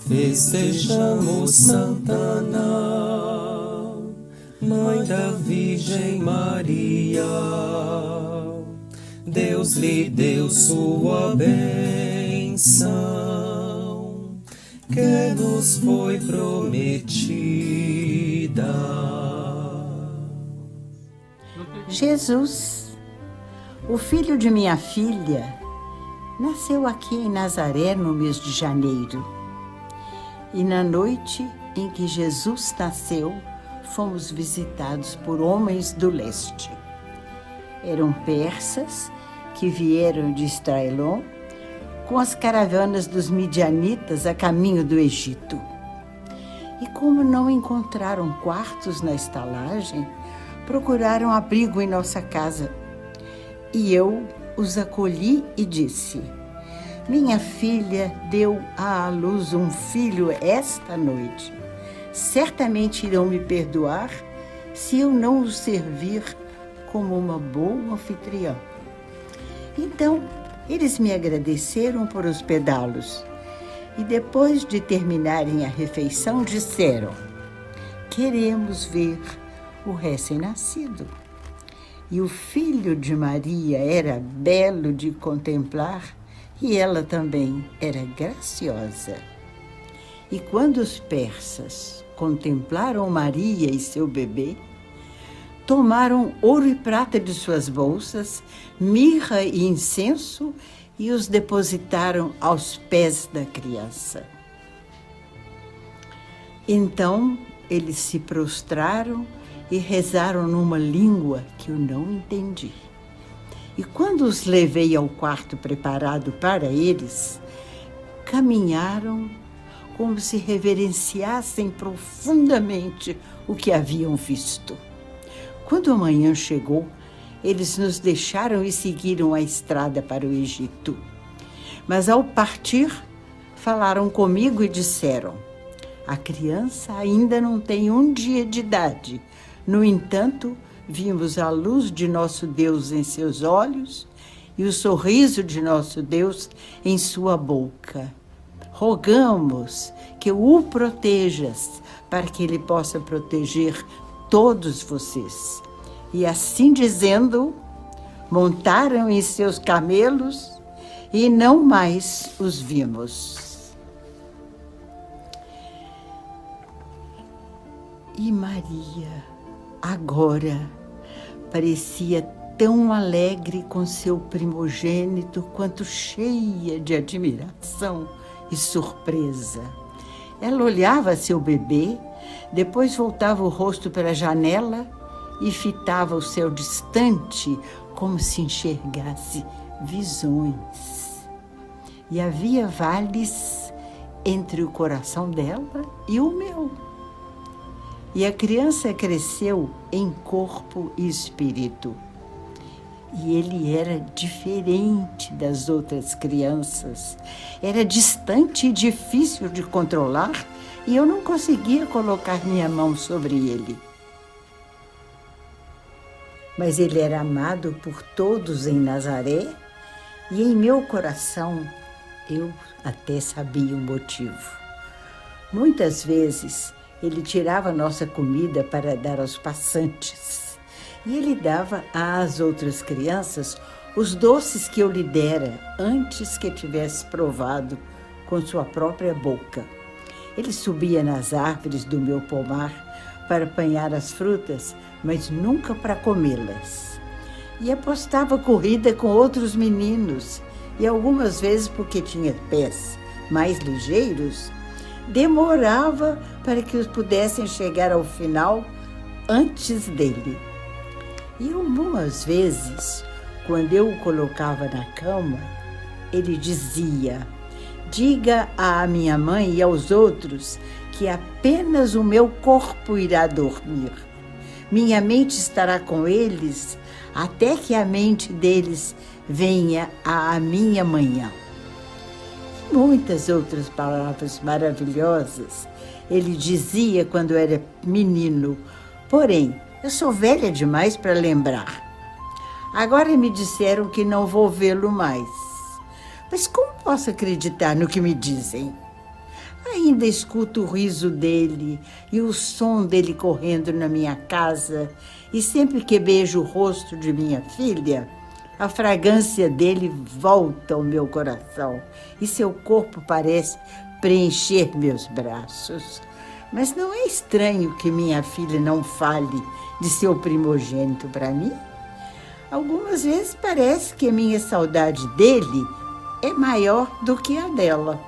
Festejamos Santana, Mãe da Virgem Maria. Deus lhe deu sua bênção, que nos foi prometida. Jesus, o filho de minha filha, nasceu aqui em Nazaré no mês de janeiro. E na noite em que Jesus nasceu, fomos visitados por homens do leste. Eram persas que vieram de Israelon com as caravanas dos midianitas a caminho do Egito. E como não encontraram quartos na estalagem, procuraram abrigo em nossa casa. E eu os acolhi e disse: minha filha deu à luz um filho esta noite. Certamente irão me perdoar se eu não os servir como uma boa anfitriã. Então, eles me agradeceram por hospedá-los. E depois de terminarem a refeição, disseram: queremos ver o recém-nascido. E o filho de Maria era belo de contemplar, e ela também era graciosa. E quando os persas contemplaram Maria e seu bebê, tomaram ouro e prata de suas bolsas, mirra e incenso, e os depositaram aos pés da criança. Então eles se prostraram e rezaram numa língua que eu não entendi. E quando os levei ao quarto preparado para eles, caminharam como se reverenciassem profundamente o que haviam visto. Quando a manhã chegou, eles nos deixaram e seguiram a estrada para o Egito. Mas ao partir, falaram comigo e disseram: a criança ainda não tem um dia de idade. No entanto, vimos a luz de nosso Deus em seus olhos e o sorriso de nosso Deus em sua boca. Rogamos que o protejas para que ele possa proteger todos vocês. E assim dizendo, montaram em seus camelos e não mais os vimos. E Maria, agora, parecia tão alegre com seu primogênito quanto cheia de admiração e surpresa. Ela olhava seu bebê, depois voltava o rosto para a janela e fitava o céu distante como se enxergasse visões. E havia vales entre o coração dela e o meu. E a criança cresceu em corpo e espírito. E ele era diferente das outras crianças. Era distante e difícil de controlar, e eu não conseguia colocar minha mão sobre ele. Mas ele era amado por todos em Nazaré, e em meu coração eu até sabia o motivo. Muitas vezes ele tirava nossa comida para dar aos passantes. E ele dava às outras crianças os doces que eu lhe dera antes que tivesse provado com sua própria boca. Ele subia nas árvores do meu pomar para apanhar as frutas, mas nunca para comê-las. E apostava corrida com outros meninos, e algumas vezes, porque tinha pés mais ligeiros, demorava para que os pudessem chegar ao final antes dele. E algumas vezes, quando eu o colocava na cama, ele dizia: diga à minha mãe e aos outros que apenas o meu corpo irá dormir. Minha mente estará com eles até que a mente deles venha à minha manhã. E muitas outras palavras maravilhosas ele dizia quando era menino, porém, eu sou velha demais para lembrar. Agora me disseram que não vou vê-lo mais. Mas como posso acreditar no que me dizem. Ainda escuto o riso dele e o som dele correndo na minha casa, e sempre que beijo o rosto de minha filha, a fragrância dele volta ao meu coração e seu corpo parece preencher meus braços. Mas não é estranho que minha filha não fale de seu primogênito para mim? Algumas vezes parece que a minha saudade dele é maior do que a dela.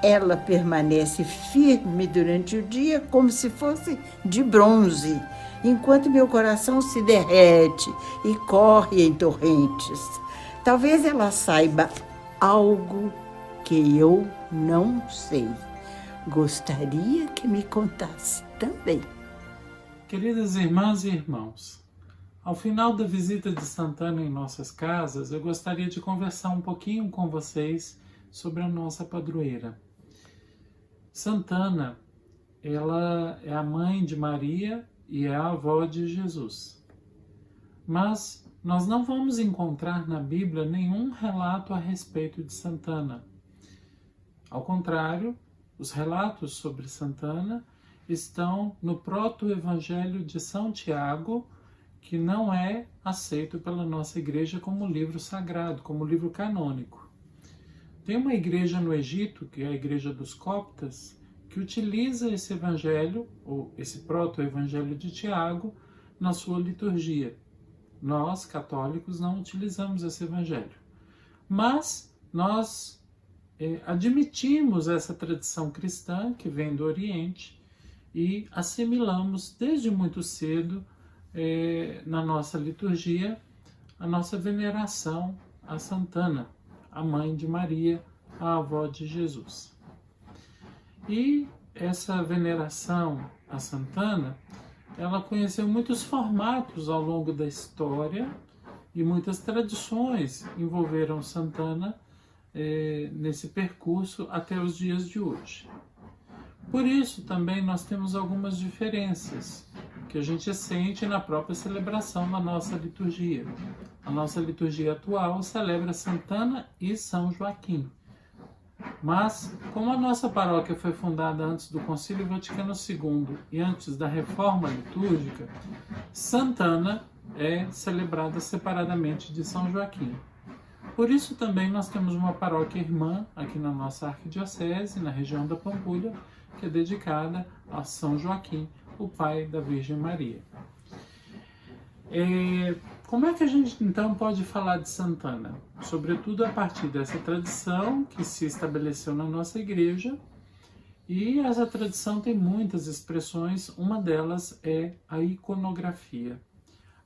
Ela permanece firme durante o dia como se fosse de bronze, enquanto meu coração se derrete e corre em torrentes. Talvez ela saiba algo que eu não sei. Gostaria que me contasse também. Queridas irmãs e irmãos, ao final da visita de Santana em nossas casas, eu gostaria de conversar um pouquinho com vocês sobre a nossa padroeira. Santana, ela é a mãe de Maria e é a avó de Jesus. Mas nós não vamos encontrar na Bíblia nenhum relato a respeito de Santana. Ao contrário, os relatos sobre Santana estão no proto-evangelho de São Tiago, que não é aceito pela nossa igreja como livro sagrado, como livro canônico. Tem uma igreja no Egito, que é a igreja dos coptas, que utiliza esse evangelho, ou esse proto-evangelho de Tiago, na sua liturgia. Nós, católicos, não utilizamos esse evangelho. Mas nós admitimos essa tradição cristã que vem do Oriente e assimilamos desde muito cedo na nossa liturgia a nossa veneração a Santana, a mãe de Maria, a avó de Jesus. E essa veneração a Santana, ela conheceu muitos formatos ao longo da história e muitas tradições envolveram Santana nesse percurso até os dias de hoje. Por isso também nós temos algumas diferenças que a gente sente na própria celebração da nossa liturgia. A nossa liturgia atual celebra Santana e São Joaquim. Mas, como a nossa paróquia foi fundada antes do Concílio Vaticano II e antes da Reforma Litúrgica, Santana é celebrada separadamente de São Joaquim. Por isso também nós temos uma paróquia irmã aqui na nossa arquidiocese, na região da Pampulha, que é dedicada a São Joaquim, o pai da Virgem Maria. Como é que a gente então pode falar de Santana? Sobretudo a partir dessa tradição que se estabeleceu na nossa igreja, e essa tradição tem muitas expressões, uma delas é a iconografia.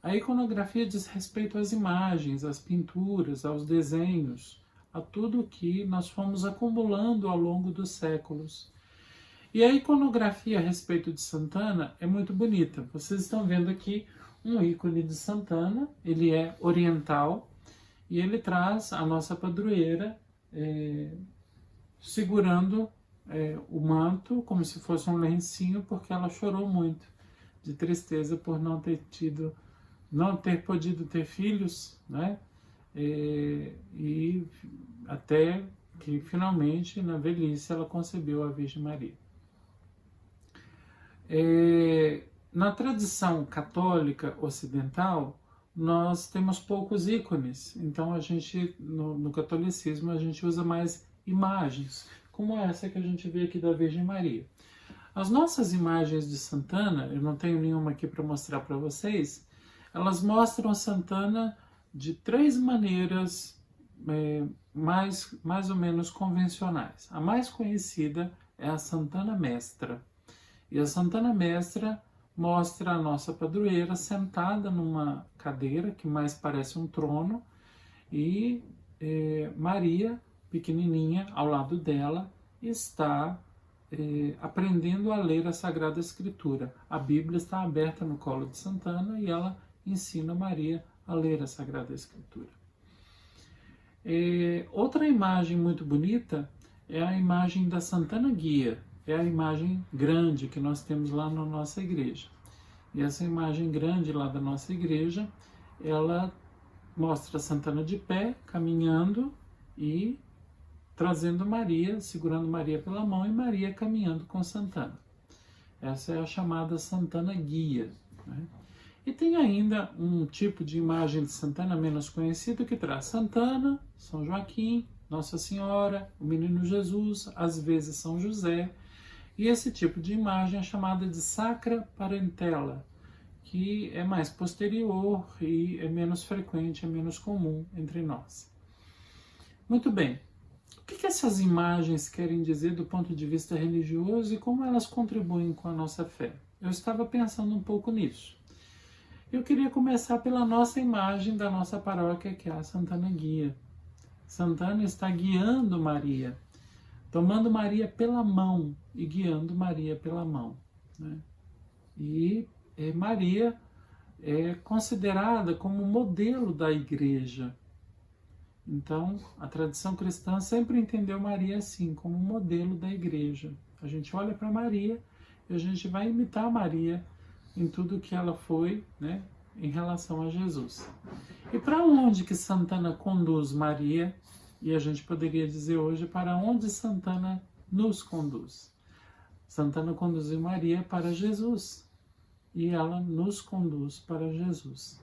A iconografia diz respeito às imagens, às pinturas, aos desenhos, a tudo que nós fomos acumulando ao longo dos séculos. E a iconografia a respeito de Santana é muito bonita. Vocês estão vendo aqui um ícone de Santana, ele é oriental e ele traz a nossa padroeira segurando o manto como se fosse um lencinho, porque ela chorou muito de tristeza por não ter podido ter filhos, né? E até que finalmente na velhice ela concebeu a Virgem Maria. Na tradição católica ocidental, nós temos poucos ícones, então a gente, no catolicismo, a gente usa mais imagens, como essa que a gente vê aqui da Virgem Maria. As nossas imagens de Santana, eu não tenho nenhuma aqui para mostrar para vocês, elas mostram a Santana de três maneiras mais ou menos convencionais. A mais conhecida é a Santana Mestra. E a Santana Mestra mostra a nossa padroeira sentada numa cadeira que mais parece um trono e Maria, pequenininha, ao lado dela, está aprendendo a ler a Sagrada Escritura. A Bíblia está aberta no colo de Santana e ela ensina Maria a ler a Sagrada Escritura. Outra imagem muito bonita é a imagem da Santana Guia. É a imagem grande que nós temos lá na nossa igreja. E essa imagem grande lá da nossa igreja, ela mostra Santana de pé, caminhando e trazendo Maria, segurando Maria pela mão e Maria caminhando com Santana. Essa é a chamada Santana Guia, né? E tem ainda um tipo de imagem de Santana menos conhecido que traz Santana, São Joaquim, Nossa Senhora, o Menino Jesus, às vezes São José. E esse tipo de imagem é chamada de Sacra Parentela, que é mais posterior e é menos frequente, é menos comum entre nós. Muito bem. O que essas imagens querem dizer do ponto de vista religioso e como elas contribuem com a nossa fé? Eu estava pensando um pouco nisso. Eu queria começar pela nossa imagem da nossa paróquia, que é a Santana Guia. Santana está guiando Maria, tomando Maria pela mão e guiando Maria pela mão, né? E Maria é considerada como modelo da igreja. Então, a tradição cristã sempre entendeu Maria assim, como modelo da igreja. A gente olha para Maria e a gente vai imitar Maria em tudo que ela foi, né, em relação a Jesus. E para onde que Santana conduz Maria? E a gente poderia dizer hoje para onde Santana nos conduz. Santana conduziu Maria para Jesus e ela nos conduz para Jesus.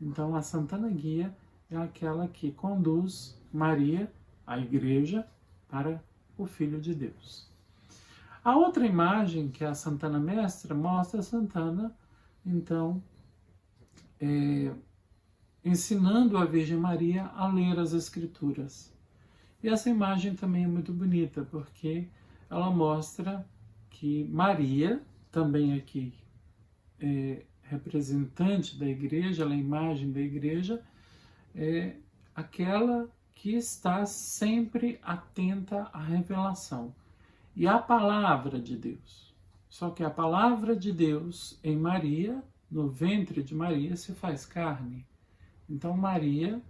Então a Santana Guia é aquela que conduz Maria, a igreja, para o Filho de Deus. A outra imagem, que é a Santana Mestra, mostra a Santana, então, ensinando a Virgem Maria a ler as Escrituras. E essa imagem também é muito bonita, porque ela mostra que Maria, também aqui representante da igreja, ela é a imagem da igreja, é aquela que está sempre atenta à revelação. E à palavra de Deus. Só que a palavra de Deus em Maria, no ventre de Maria, se faz carne. Então Maria,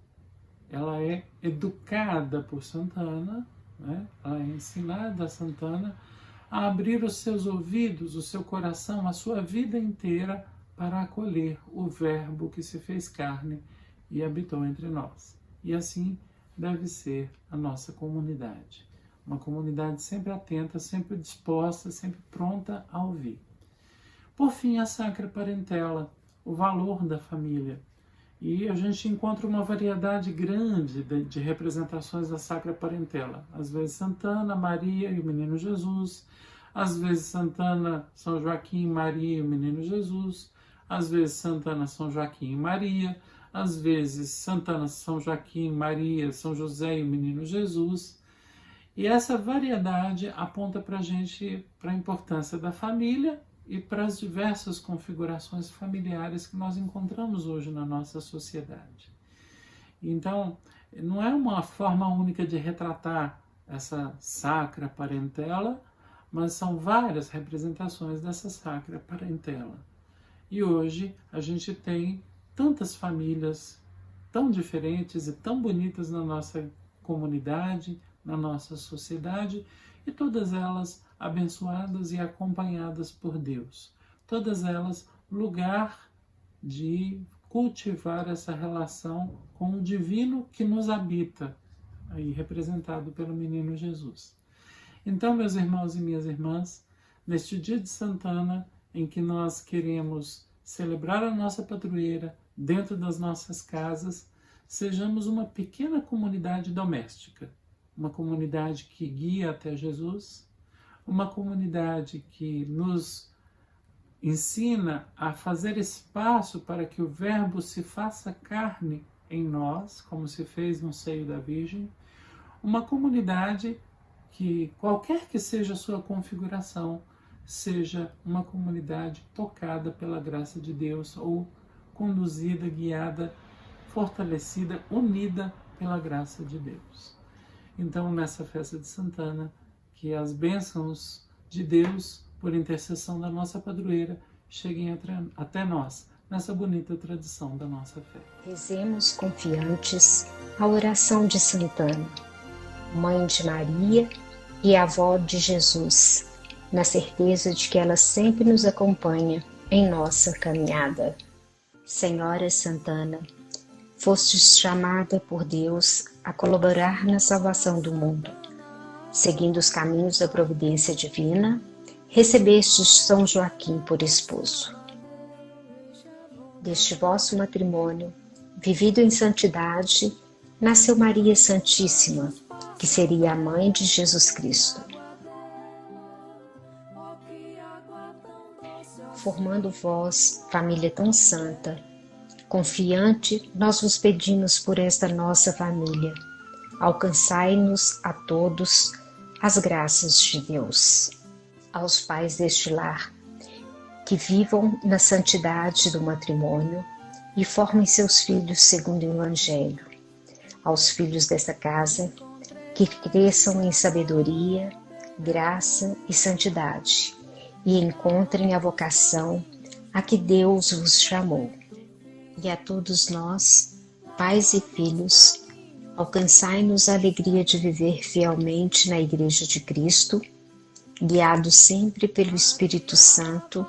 ela é educada por Santana, né? Ela é ensinada a Santana a abrir os seus ouvidos, o seu coração, a sua vida inteira para acolher o Verbo que se fez carne e habitou entre nós. E assim deve ser a nossa comunidade. Uma comunidade sempre atenta, sempre disposta, sempre pronta a ouvir. Por fim, a Sacra Parentela, o valor da família. E a gente encontra uma variedade grande de representações da Sacra Parentela. Às vezes Santana, Maria e o Menino Jesus. Às vezes Santana, São Joaquim, Maria e o Menino Jesus. Às vezes Santana, São Joaquim e Maria. Às vezes Santana, São Joaquim, Maria, São José e o Menino Jesus. E essa variedade aponta para a gente, para a importância da família e para as diversas configurações familiares que nós encontramos hoje na nossa sociedade. Então, não é uma forma única de retratar essa Sacra Parentela, mas são várias representações dessa Sacra Parentela. E hoje a gente tem tantas famílias tão diferentes e tão bonitas na nossa comunidade, na nossa sociedade, e todas elas abençoadas e acompanhadas por Deus. Todas elas lugar de cultivar essa relação com o divino que nos habita, aí representado pelo Menino Jesus. Então, meus irmãos e minhas irmãs, neste dia de Santana, em que nós queremos celebrar a nossa padroeira dentro das nossas casas, sejamos uma pequena comunidade doméstica, uma comunidade que guia até Jesus, uma comunidade que nos ensina a fazer espaço para que o Verbo se faça carne em nós, como se fez no seio da Virgem, uma comunidade que, qualquer que seja a sua configuração, seja uma comunidade tocada pela graça de Deus ou conduzida, guiada, fortalecida, unida pela graça de Deus. Então, nessa festa de Santana, que as bênçãos de Deus, por intercessão da nossa padroeira, cheguem até nós, nessa bonita tradição da nossa fé. Rezemos confiantes a oração de Santana, Mãe de Maria e avó de Jesus, na certeza de que ela sempre nos acompanha em nossa caminhada. Senhora Santana, fostes chamada por Deus a colaborar na salvação do mundo. seguindo os caminhos da providência divina, recebestes São Joaquim por esposo. Deste vosso matrimônio, vivido em santidade, nasceu Maria Santíssima, que seria a mãe de Jesus Cristo. Formando vós, família tão santa, confiante, nós vos pedimos por esta nossa família, alcançai-nos a todos as graças de Deus. Aos pais deste lar, que vivam na santidade do matrimônio e formem seus filhos segundo o Evangelho. Aos filhos desta casa, que cresçam em sabedoria, graça e santidade, e encontrem a vocação a que Deus vos chamou. E a todos nós, pais e filhos, alcançai-nos a alegria de viver fielmente na Igreja de Cristo, guiados sempre pelo Espírito Santo,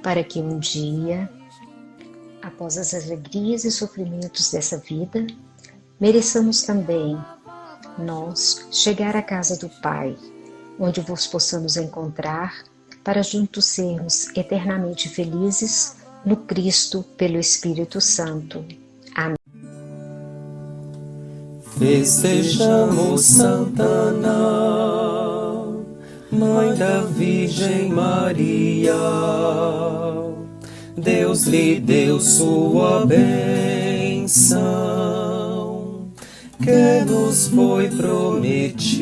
para que um dia, após as alegrias e sofrimentos dessa vida, mereçamos também, nós, chegar à casa do Pai, onde vos possamos encontrar, para juntos sermos eternamente felizes no Cristo pelo Espírito Santo. Amém. Festejamos Santa Ana, Mãe da Virgem Maria. Deus lhe deu sua bênção, que nos foi prometida.